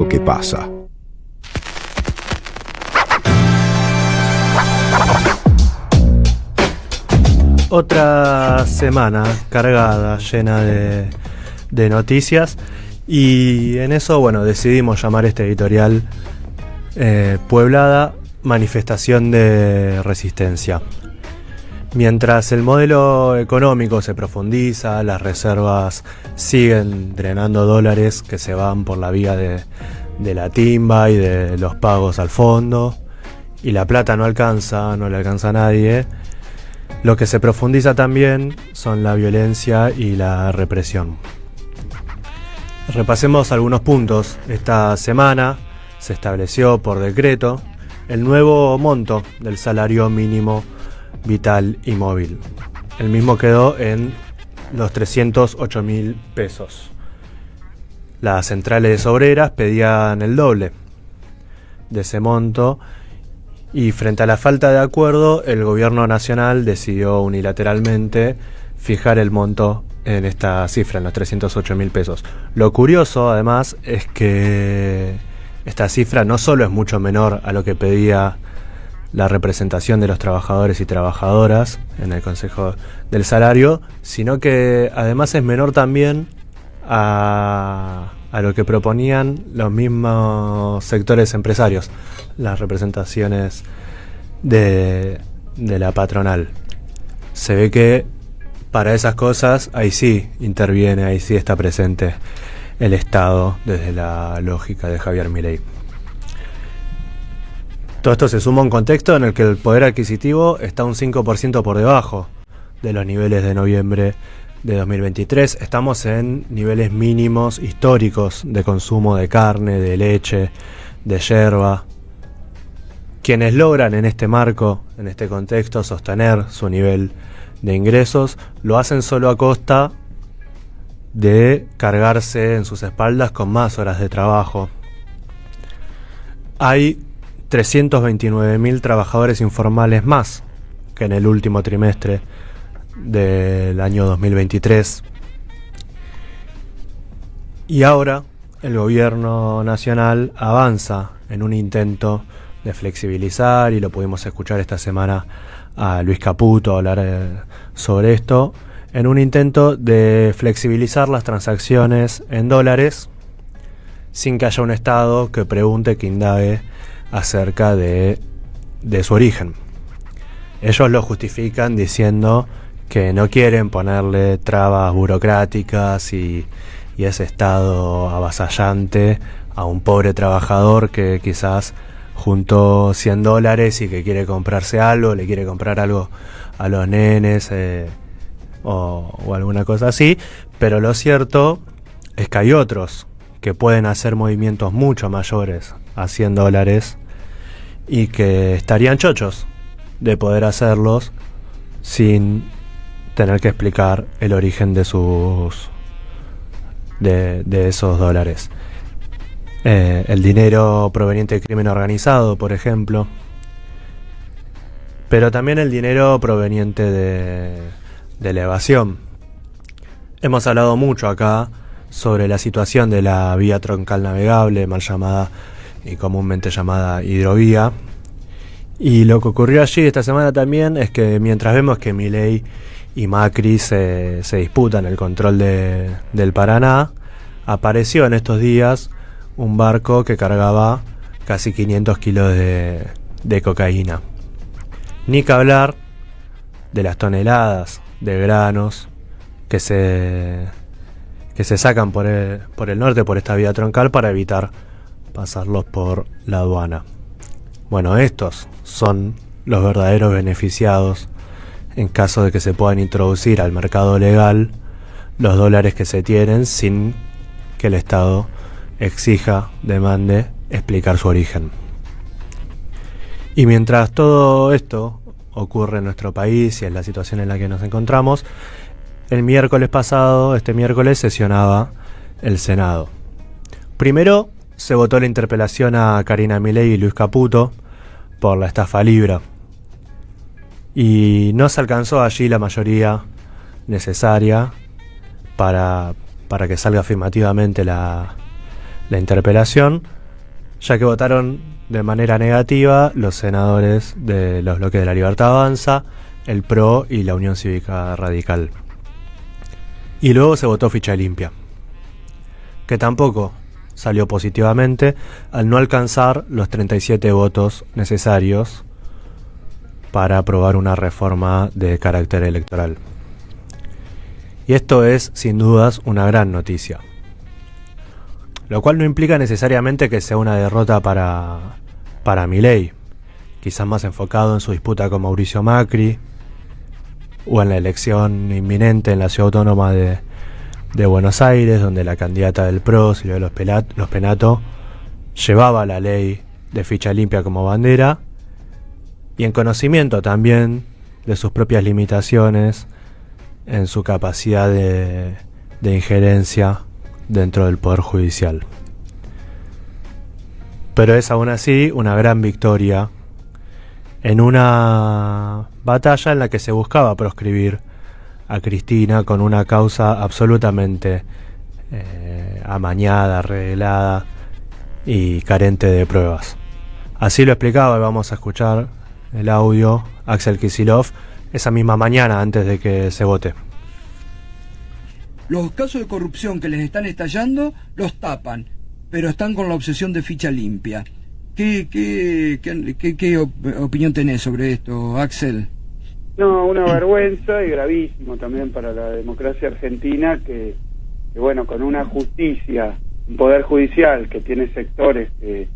¿Qué pasa? Otra semana cargada, llena de noticias, y en eso, bueno, decidimos llamar este editorial Pueblada, manifestación de resistencia. Mientras el modelo económico se profundiza, las reservas siguen drenando dólares que se van por la vía de la timba y de los pagos al fondo, y la plata no le alcanza a nadie. Lo que se profundiza también son la violencia y la represión. Repasemos algunos puntos. Esta semana se estableció por decreto el nuevo monto del salario mínimo vital y móvil. El mismo quedó en los 308.000 pesos. Las centrales obreras pedían el doble de ese monto, y frente a la falta de acuerdo, el gobierno nacional decidió unilateralmente fijar el monto en esta cifra, en los 308.000 pesos. Lo curioso, además, es que esta cifra no solo es mucho menor a lo que pedía la representación de los trabajadores y trabajadoras en el Consejo del Salario, sino que además es menor también a lo que proponían los mismos sectores empresarios, las representaciones de la patronal. Se ve que para esas cosas ahí sí interviene, ahí sí está presente el Estado desde la lógica de Javier Milei. Todo esto se suma a un contexto en el que el poder adquisitivo está un 5% por debajo de los niveles de noviembre de 2023. Estamos en niveles mínimos históricos de consumo de carne, de leche, de yerba. Quienes logran en este marco, en este contexto, sostener su nivel de ingresos, lo hacen solo a costa de cargarse en sus espaldas con más horas de trabajo. Hay 329.000 trabajadores informales más que en el último trimestre del año 2023. Y ahora el gobierno nacional avanza en un intento de flexibilizar, y lo pudimos escuchar esta semana a Luis Caputo hablar sobre esto, en un intento de flexibilizar las transacciones en dólares sin que haya un Estado que pregunte, que indague acerca de su origen. Ellos lo justifican diciendo que no quieren ponerle trabas burocráticas y ese Estado avasallante a un pobre trabajador que quizás juntó $100 y que quiere comprarse algo, le quiere comprar algo a los nenes o alguna cosa así. Pero lo cierto es que hay otros que pueden hacer movimientos mucho mayores a $100 y que estarían chochos de poder hacerlos sin tener que explicar el origen de esos dólares. El dinero proveniente del crimen organizado, por ejemplo, pero también el dinero proveniente de la evasión. Hemos hablado mucho acá sobre la situación de la vía troncal navegable, mal llamada y comúnmente llamada hidrovía, y lo que ocurrió allí esta semana también es que mientras vemos que Milei y Macri se disputan el control del Paraná, apareció en estos días un barco que cargaba casi 500 kilos de cocaína. Ni que hablar de las toneladas de granos que se sacan por el norte, por esta vía troncal, para evitar pasarlos por la aduana. Bueno, estos son los verdaderos beneficiados en caso de que se puedan introducir al mercado legal los dólares que se tienen sin que el Estado exija, demande explicar su origen. Y mientras todo esto ocurre en nuestro país y en la situación en la que nos encontramos, el miércoles pasado, este miércoles, sesionaba el Senado. Primero se votó la interpelación a Karina Milei y Luis Caputo por la estafa Libra, y no se alcanzó allí la mayoría necesaria para que salga afirmativamente la la interpelación, ya que votaron de manera negativa los senadores de los bloques de La Libertad Avanza, el PRO y la Unión Cívica Radical. Y luego se votó ficha limpia, que tampoco salió positivamente al no alcanzar los 37 votos necesarios para aprobar una reforma de carácter electoral. Y esto es, sin dudas, una gran noticia. Lo cual no implica necesariamente que sea una derrota para Milei, quizás más enfocado en su disputa con Mauricio Macri, o en la elección inminente en la Ciudad Autónoma de Buenos Aires, donde la candidata del PRO, Silvia Los Penato, llevaba la ley de ficha limpia como bandera, y en conocimiento también de sus propias limitaciones en su capacidad de injerencia dentro del Poder Judicial. Pero es aún así una gran victoria en una batalla en la que se buscaba proscribir a Cristina con una causa absolutamente amañada, arreglada y carente de pruebas. Así lo explicaba, y vamos a escuchar el audio, Axel Kicillof, esa misma mañana antes de que se vote. Los casos de corrupción que les están estallando los tapan, pero están con la obsesión de ficha limpia. ¿Qué opinión tenés sobre esto, Axel? No, una vergüenza y gravísimo también para la democracia argentina que bueno, con una justicia, un poder judicial que tiene sectores que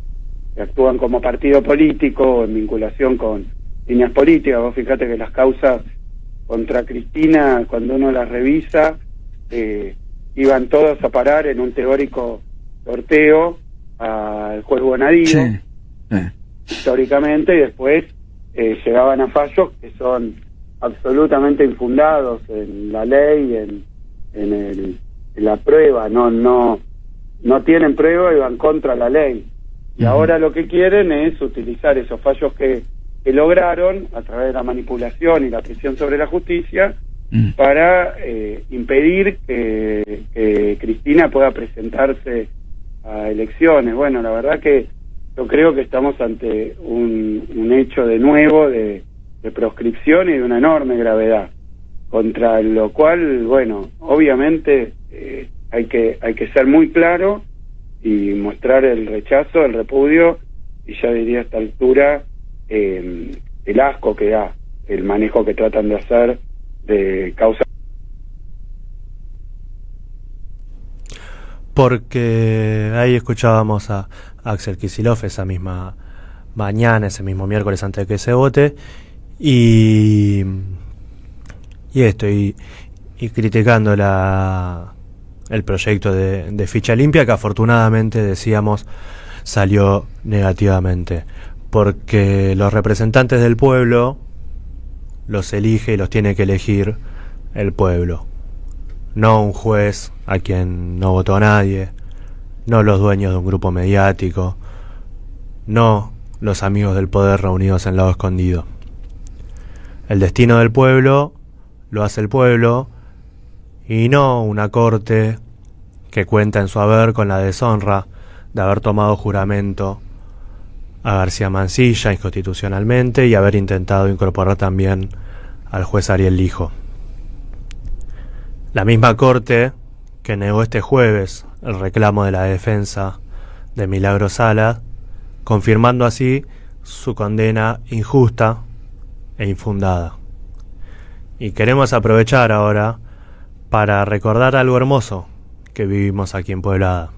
actúan como partido político en vinculación con líneas políticas. Vos fíjate que las causas contra Cristina, cuando uno las revisa, iban todos a parar en un teórico sorteo al juez Bonadío, históricamente, y después llegaban a fallos que son absolutamente infundados en la ley, en la prueba, no tienen prueba y van contra la ley. Y ahora lo que quieren es utilizar esos fallos que lograron a través de la manipulación y la presión sobre la justicia para impedir que Cristina pueda presentarse a elecciones. Bueno, la verdad que yo creo que estamos ante un hecho de nuevo de proscripción y de una enorme gravedad, contra lo cual, bueno, obviamente hay que ser muy claro y mostrar el rechazo, el repudio, y ya diría a esta altura el asco que da el manejo que tratan de hacer de causa. Porque ahí escuchábamos a Axel Kicillof esa misma mañana, ese mismo miércoles antes de que se vote, y criticando el proyecto de ficha limpia, que afortunadamente, decíamos, salió negativamente, porque los representantes del pueblo los elige y los tiene que elegir el pueblo, no un juez a quien no votó nadie, no los dueños de un grupo mediático, no los amigos del poder reunidos en lado escondido. El destino del pueblo lo hace el pueblo, y no una corte que cuenta en su haber con la deshonra de haber tomado juramento a García Mansilla inconstitucionalmente y haber intentado incorporar también al juez Ariel Lijo. La misma corte que negó este jueves el reclamo de la defensa de Milagro Sala, confirmando así su condena injusta e infundada. Y queremos aprovechar ahora para recordar algo hermoso que vivimos aquí en Pueblada.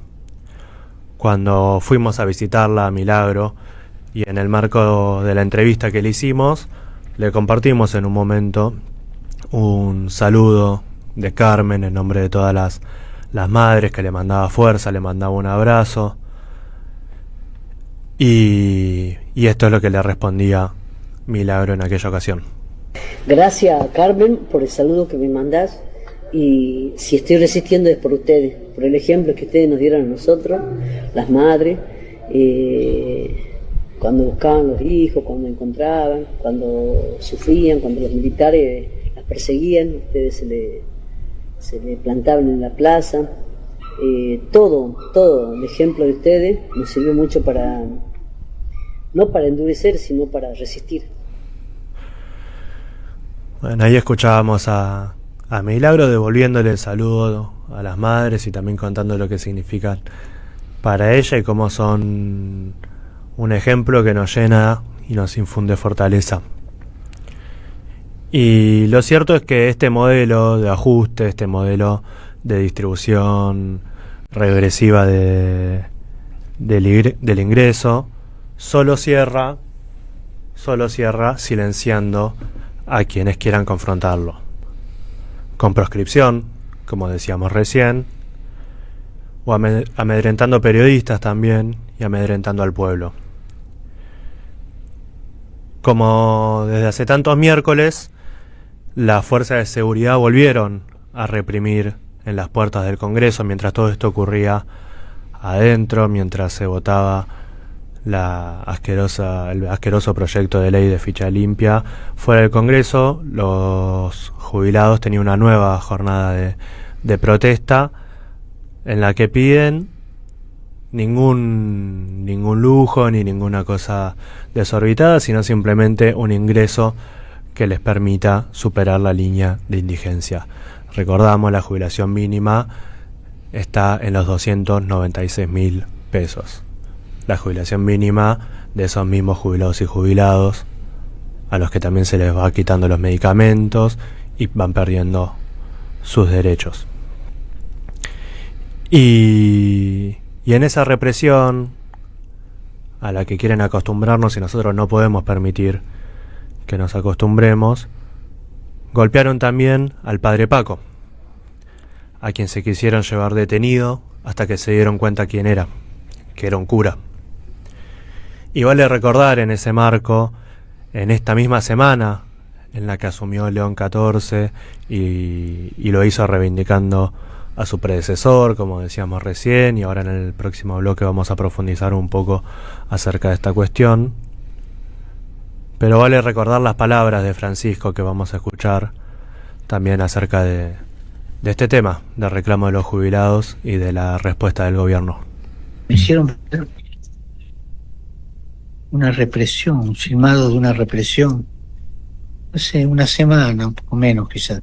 Cuando fuimos a visitarla a Milagro, y en el marco de la entrevista que le hicimos, le compartimos en un momento un saludo de Carmen en nombre de todas las madres, que le mandaba fuerza, le mandaba un abrazo, y esto es lo que le respondía Milagro en aquella ocasión. Gracias, Carmen, por el saludo que me mandás, y si estoy resistiendo es por ustedes, por el ejemplo que ustedes nos dieron a nosotros, las madres, cuando buscaban los hijos, cuando encontraban, cuando sufrían, cuando los militares las perseguían, ustedes se le plantaban en la plaza, Todo el ejemplo de ustedes nos sirvió mucho para, no para endurecer, sino para resistir. Bueno, ahí escuchábamos a Milagro devolviéndole el saludo a las madres y también contando lo que significan para ella y cómo son un ejemplo que nos llena y nos infunde fortaleza. Y lo cierto es que este modelo de ajuste, este modelo de distribución regresiva del ingreso, solo cierra silenciando a quienes quieran confrontarlo. Con proscripción, como decíamos recién, o amedrentando periodistas también y amedrentando al pueblo. Como desde hace tantos miércoles, las fuerzas de seguridad volvieron a reprimir en las puertas del Congreso mientras todo esto ocurría adentro, mientras se votaba el asqueroso proyecto de ley de ficha limpia. Fuera del Congreso, los jubilados tenían una nueva jornada de protesta en la que piden ningún lujo ni ninguna cosa desorbitada, sino simplemente un ingreso que les permita superar la línea de indigencia. Recordamos, la jubilación mínima está en los 296.000 pesos. La jubilación mínima de esos mismos jubilados y jubilados, a los que también se les va quitando los medicamentos y van perdiendo sus derechos. Y en esa represión a la que quieren acostumbrarnos y nosotros no podemos permitir que nos acostumbremos, golpearon también al padre Paco, a quien se quisieron llevar detenido hasta que se dieron cuenta quién era, que era un cura. Y vale recordar en ese marco, en esta misma semana en la que asumió León XIV y lo hizo reivindicando a su predecesor, como decíamos recién, y ahora en el próximo bloque vamos a profundizar un poco acerca de esta cuestión. Pero vale recordar las palabras de Francisco que vamos a escuchar también acerca de este tema, del reclamo de los jubilados y de la respuesta del gobierno. Me hicieron una represión, un filmado de una represión, hace una semana, un poco menos quizás.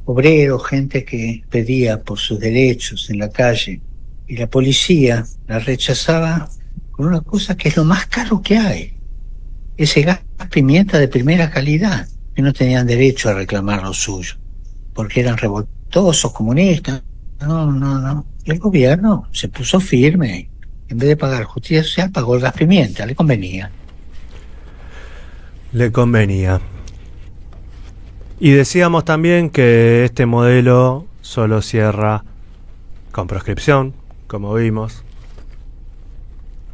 Obreros, gente que pedía por sus derechos en la calle, y la policía la rechazaba con una cosa que es lo más caro que hay, ese gas pimienta de primera calidad, que no tenían derecho a reclamar lo suyo, porque eran revoltosos, comunistas. No. Y el gobierno se puso firme, en vez de pagar justicia social, pagó el gas pimienta, le convenía. Y decíamos también que este modelo solo cierra con proscripción, como vimos,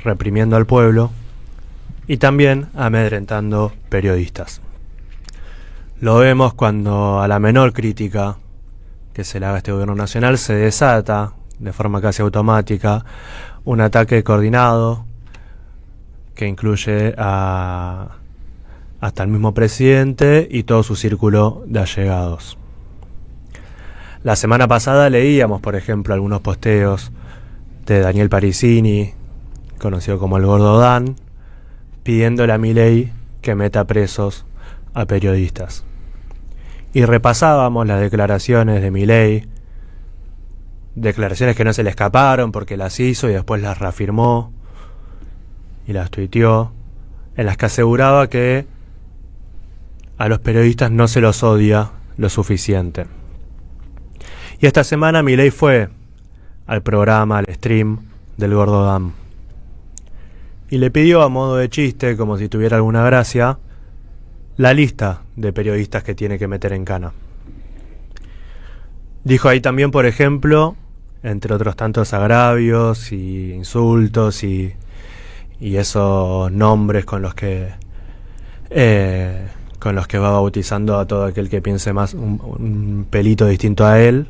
reprimiendo al pueblo y también amedrentando periodistas. Lo vemos cuando a la menor crítica que se le haga a este gobierno nacional se desata de forma casi automática un ataque coordinado que incluye hasta el mismo presidente y todo su círculo de allegados. La semana pasada leíamos, por ejemplo, algunos posteos de Daniel Parisini, conocido como el Gordo Dan, pidiéndole a Milei que meta presos a periodistas. Y repasábamos las declaraciones de Milei, declaraciones que no se le escaparon porque las hizo y después las reafirmó y las tuiteó, en las que aseguraba que a los periodistas no se los odia lo suficiente. Y esta semana Milei fue al programa, al stream del Gordo Dan, y le pidió a modo de chiste, como si tuviera alguna gracia, la lista de periodistas que tiene que meter en cana. Dijo ahí también, por ejemplo, entre otros tantos agravios y insultos y esos nombres con los que va bautizando a todo aquel que piense más un pelito distinto a él,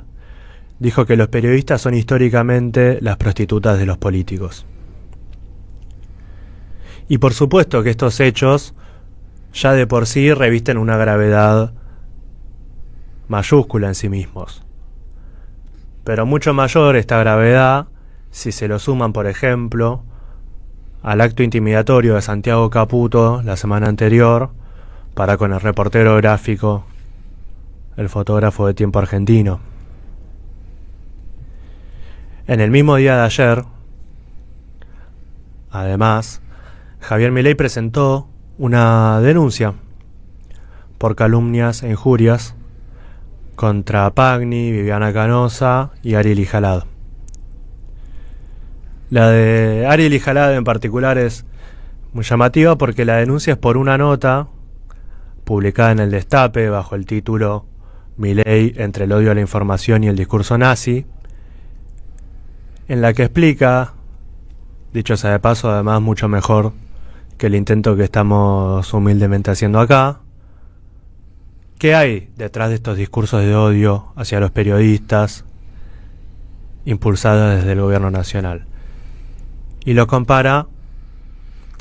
dijo que los periodistas son históricamente las prostitutas de los políticos. Y por supuesto que estos hechos ya de por sí revisten una gravedad mayúscula en sí mismos. Pero mucho mayor esta gravedad si se lo suman, por ejemplo, al acto intimidatorio de Santiago Caputo la semana anterior para con el reportero gráfico, el fotógrafo de Tiempo Argentino. En el mismo día de ayer, además, Javier Milei presentó una denuncia por calumnias e injurias contra Pagni, Viviana Canosa y Ariel Jalad. La de Ariel Jalad en particular es muy llamativa porque la denuncia es por una nota publicada en El Destape bajo el título Milei entre el odio a la información y el discurso nazi, en la que explica, dicho sea de paso, además mucho mejor que el intento que estamos humildemente haciendo acá, qué hay detrás de estos discursos de odio hacia los periodistas impulsados desde el gobierno nacional. Y lo compara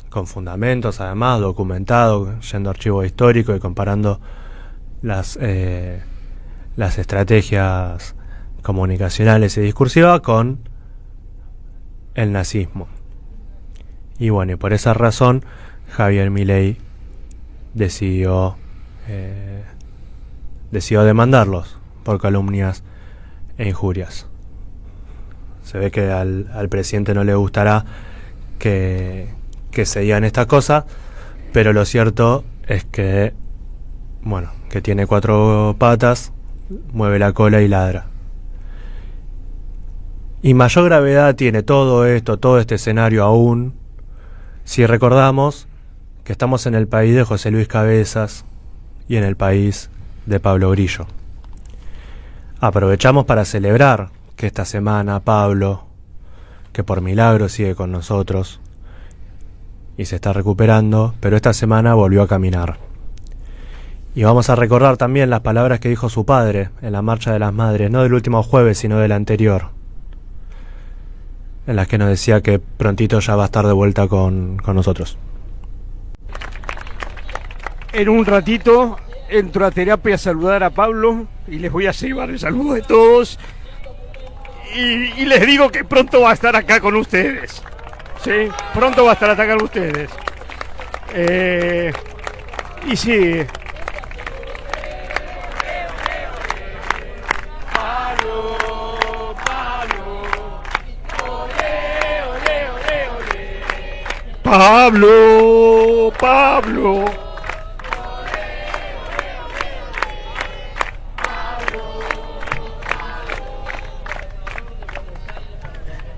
con fundamentos, además, documentado, yendo a archivo histórico y comparando las estrategias comunicacionales y discursivas con el nazismo. Y bueno, y por esa razón Javier Milei decidió demandarlos por calumnias e injurias. Se ve que al presidente no le gustará que se digan estas cosas, pero lo cierto es que, bueno, que tiene 4 patas, mueve la cola y ladra. Y mayor gravedad tiene todo esto, todo este escenario aún, si recordamos que estamos en el país de José Luis Cabezas y en el país de Pablo Grillo. Aprovechamos para celebrar que esta semana Pablo, que por milagro sigue con nosotros y se está recuperando, pero esta semana volvió a caminar. Y vamos a recordar también las palabras que dijo su padre en la Marcha de las Madres, no del último jueves, sino del anterior, en las que nos decía que prontito ya va a estar de vuelta con nosotros. En un ratito entro a terapia a saludar a Pablo y les voy a llevar el saludo de todos y les digo que pronto va a estar acá con ustedes. Sí, pronto va a estar acá con ustedes. Y sí. Pablo.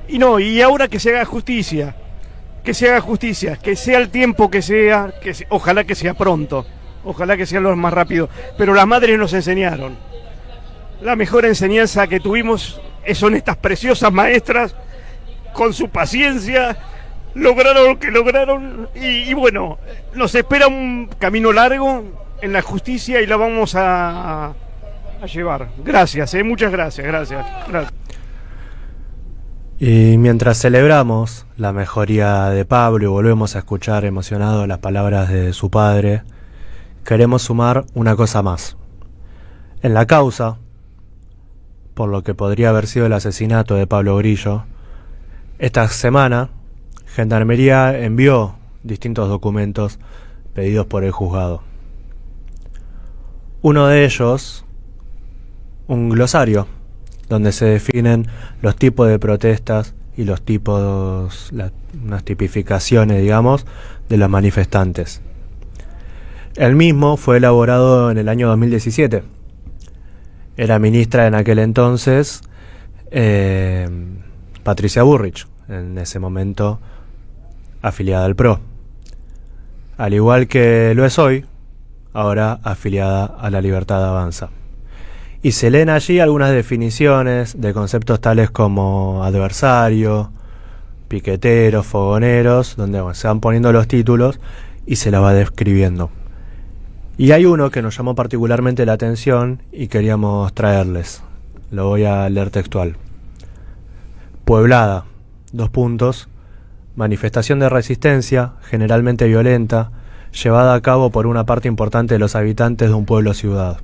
Y no, y ahora que se haga justicia, que sea el tiempo que sea, ojalá que sea pronto, ojalá que sea lo más rápido, pero las madres nos enseñaron. La mejor enseñanza que tuvimos son estas preciosas maestras, con su paciencia, lograron lo que lograron, y bueno, nos espera un camino largo en la justicia y la vamos a llevar. Gracias, muchas gracias. Y mientras celebramos la mejoría de Pablo y volvemos a escuchar emocionados las palabras de su padre, queremos sumar una cosa más. En la causa, por lo que podría haber sido el asesinato de Pablo Grillo, esta semana Gendarmería envió distintos documentos pedidos por el juzgado. Uno de ellos, un glosario, donde se definen los tipos de protestas y los tipos, unas tipificaciones, digamos, de los manifestantes. El mismo fue elaborado en el año 2017. Era ministra en aquel entonces Patricia Bullrich, en ese momento afiliada al PRO. Al igual que lo es hoy, ahora afiliada a La Libertad Avanza. Y se leen allí algunas definiciones de conceptos tales como adversario, piqueteros, fogoneros, donde se van poniendo los títulos y se la va describiendo. Y hay uno que nos llamó particularmente la atención y queríamos traerles. Lo voy a leer textual. Pueblada, : manifestación de resistencia, generalmente violenta, llevada a cabo por una parte importante de los habitantes de un pueblo o ciudad.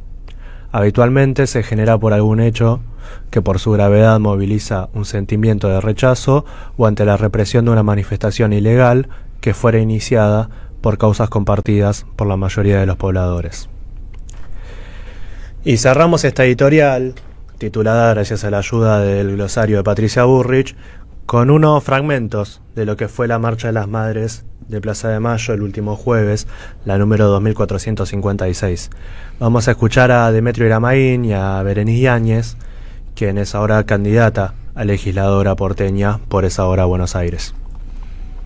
Habitualmente se genera por algún hecho que por su gravedad moviliza un sentimiento de rechazo o ante la represión de una manifestación ilegal que fuera iniciada por causas compartidas por la mayoría de los pobladores. Y cerramos esta editorial, titulada gracias a la ayuda del glosario de Patricia Burrich, con unos fragmentos de lo que fue la Marcha de las Madres de Plaza de Mayo el último jueves, la número 2456. Vamos a escuchar a Demetrio Iramaín y a Berenice Yáñez, quien es ahora candidata a legisladora porteña por esa hora Buenos Aires.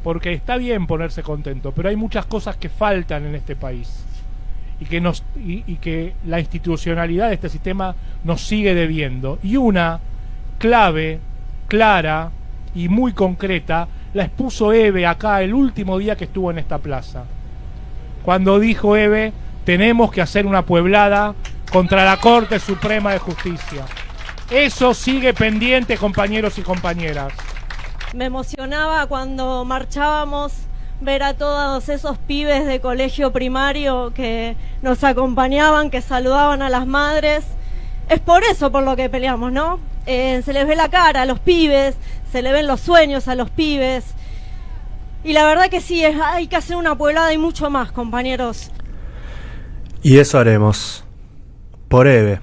Porque está bien ponerse contento, pero hay muchas cosas que faltan en este país y que la institucionalidad de este sistema nos sigue debiendo. Y una clave, clara y muy concreta, la expuso Eve acá el último día que estuvo en esta plaza. Cuando dijo Eve, tenemos que hacer una pueblada contra la Corte Suprema de Justicia. Eso sigue pendiente, compañeros y compañeras. Me emocionaba cuando marchábamos ver a todos esos pibes de colegio primario que nos acompañaban, que saludaban a las madres. Es por eso por lo que peleamos, ¿no? Se les ve la cara a los pibes, se le ven los sueños a los pibes. Y la verdad que sí, hay que hacer una pueblada y mucho más, compañeros. Y eso haremos. Por Eve.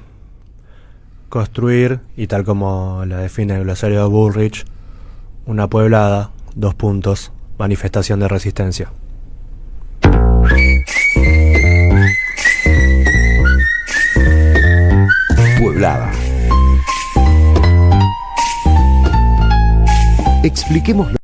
Construir, y tal como la define el glosario de Bullrich, una pueblada, manifestación de resistencia. Pueblada. Expliquémoslo.